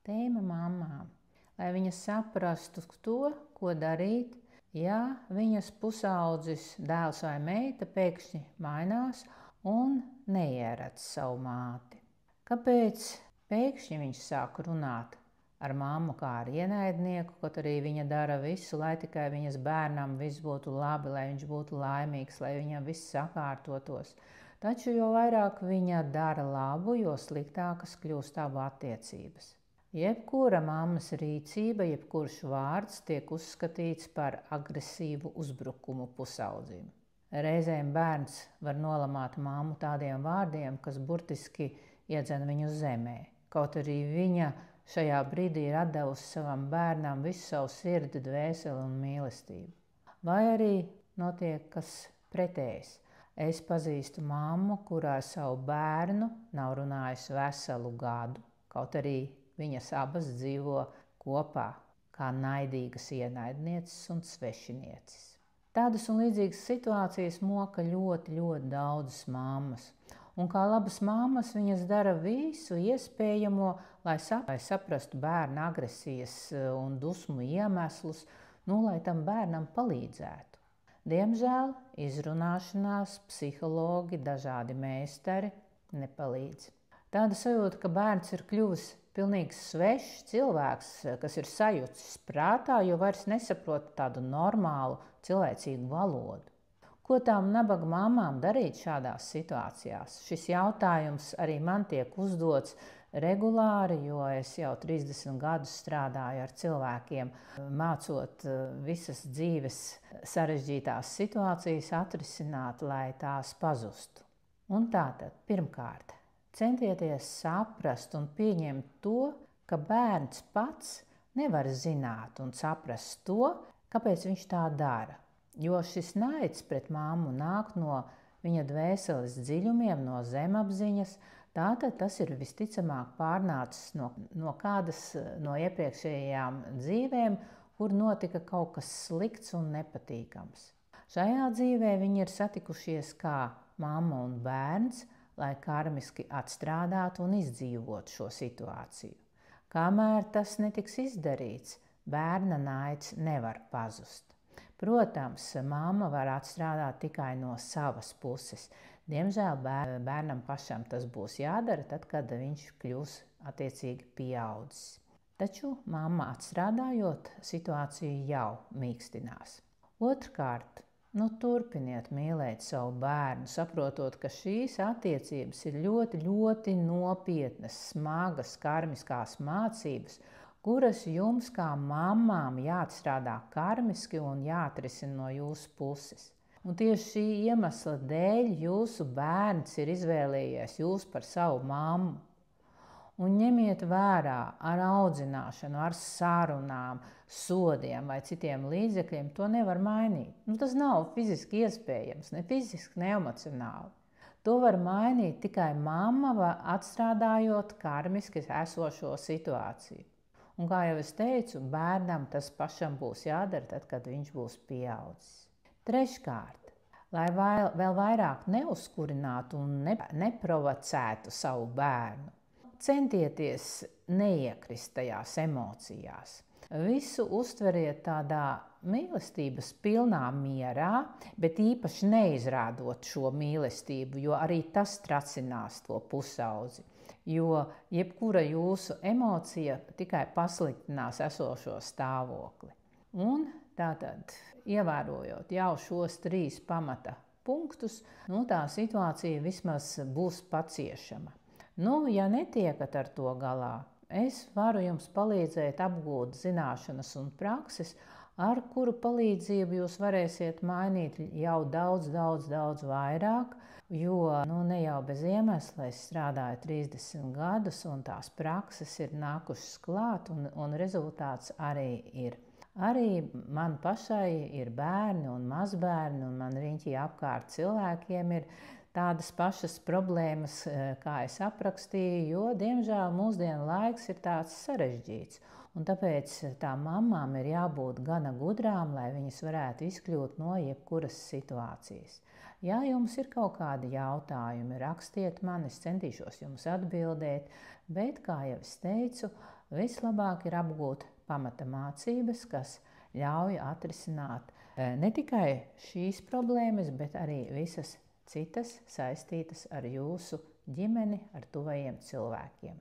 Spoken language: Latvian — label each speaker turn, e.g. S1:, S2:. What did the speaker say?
S1: tēma mammām, lai viņas saprastu to, ko darīt, ja viņas pusaudzis, dēls vai meita pēkšņi mainās un neieredz savu māti. Kāpēc pēkšņi viņš sāk runāt ar mammu kā ar ienaidnieku, kaut arī viņa dara visu, lai tikai viņas bērnam viss būtu labi, lai viņš būtu laimīgs, lai viņam viss sakārtotos. Taču jo vairāk viņa dara labu, jo sliktākas kļūst abu attiecības. Jebkura mammas rīcība, jebkurš vārds tiek uzskatīts par agresīvu uzbrukumu pusaudzim. Reizēm bērns var nolamāt mammu tādiem vārdiem, kas burtiski iedzen viņu zemē, kaut arī viņa šajā brīdī ir atdevusi savam bērnam visu savu sirdi, dvēseli un mīlestību. Vai arī notiek kas pretējs. Es pazīstu mammu, kurā savu bērnu nav runājusi veselu gadu, kaut arī viņas abas dzīvo kopā kā naidīgas ienaidnieces un svešinieces. Tādas un līdzīgas situācijas moka ļoti daudzas mammas. Un kā labas mammas, viņas dara visu iespējamo, lai saprastu bērna agresijas un dusmu iemeslus, lai tam bērnam palīdzētu. Diemžēl izrunāšanās, psihologi, dažādi meistari nepalīdz. Tāda sajūta, ka bērns ir kļuvis pilnīgi svešs cilvēks, kas ir sajucis prātā, jo vairs nesaprot tādu normālu cilvēcīgu valodu. Ko tām nabaga mamām darīt šādās situācijās? Šis jautājums arī man tiek uzdots regulāri, jo es jau 30 gadus strādāju ar cilvēkiem, mācot visas dzīves sarežģītās situācijas atrisināt, lai tās pazustu. Un tātad, pirmkārt, centieties saprast un pieņemt to, ka bērns pats nevar zināt un saprast to, kāpēc viņš tā dara. Jo šis naids pret mammu nāk no viņa dvēseles dziļumiem, no zemapziņas, tātad tas ir visticamāk pārnācis no kādas no iepriekšējām dzīvēm, kur notika kaut kas slikts un nepatīkams. Šajā dzīvē viņi ir satikušies kā mamma un bērns, lai karmiski atstrādātu un izdzīvotu šo situāciju. Kamēr tas netiks izdarīts, bērna naids nevar pazust. Protams, mamma var atstrādāt tikai no savas puses. Diemžēl bērnam pašam tas būs jādara tad, kad viņš kļūs attiecīgi pieaudzis. Taču mamma atstrādājot, situāciju jau mīkstinās. Otrkārt, turpiniet mīlēt savu bērnu, saprotot, ka šīs attiecības ir ļoti nopietnas, smagas, karmiskās mācības, kuras jums kā mammām jāatstrādā karmiski un jāatrisina no jūsu puses. Un tieši šī iemesla dēļ jūsu bērns ir izvēlējies jūs par savu mammu. Un ņemiet vērā ar audzināšanu, ar sarunām, sodiem vai citiem līdzekļiem, to nevar mainīt. Tas nav fiziski iespējams, ne fiziski, ne emocionāli. To var mainīt tikai mamma, atstrādājot karmiski esošo situāciju. Un kā jau es teicu, bērnam tas pašam būs jādara tad, kad viņš būs pieaudzis. Treškārt, lai vēl vairāk neuzkurinātu un neprovocētu savu bērnu, centieties neiekrist tajās emocijās. Visu uztveriet tādā mīlestības pilnā mierā, bet īpaši neizrādot šo mīlestību, jo arī tas tracinās to pusaudzi. Jo jebkura jūsu emocija tikai pasliktinās esošo stāvokli. Un tātad, ievērojot jau šos 3 pamata punktus, tā situācija vismaz būs paciešama. Ja netiekat ar to galā, es varu jums palīdzēt apgūt zināšanas un prakses, ar kuru palīdzību jūs varēsiet mainīt jau daudz vairāk, jo ne jau bez iemesla es strādāju 30 gadus un tās prakses ir nākušas klāt un rezultāts arī ir. Arī man pašai ir bērni un mazbērni un man riņķī apkārt cilvēkiem ir tādas pašas problēmas, kā es aprakstīju, jo, diemžēl, mūsdienu laiks ir tāds sarežģīts. Un tāpēc tām mammām ir jābūt gana gudrām, lai viņas varētu izkļūt no jebkuras situācijas. Ja jums ir kaut kādi jautājumi, rakstiet man, es centīšos jums atbildēt, bet, kā jau es teicu, vislabāk ir apgūt pamata mācības, kas ļauj atrisināt ne tikai šīs problēmas, bet arī visas citas saistītas ar jūsu ģimeni, ar tuvajiem cilvēkiem.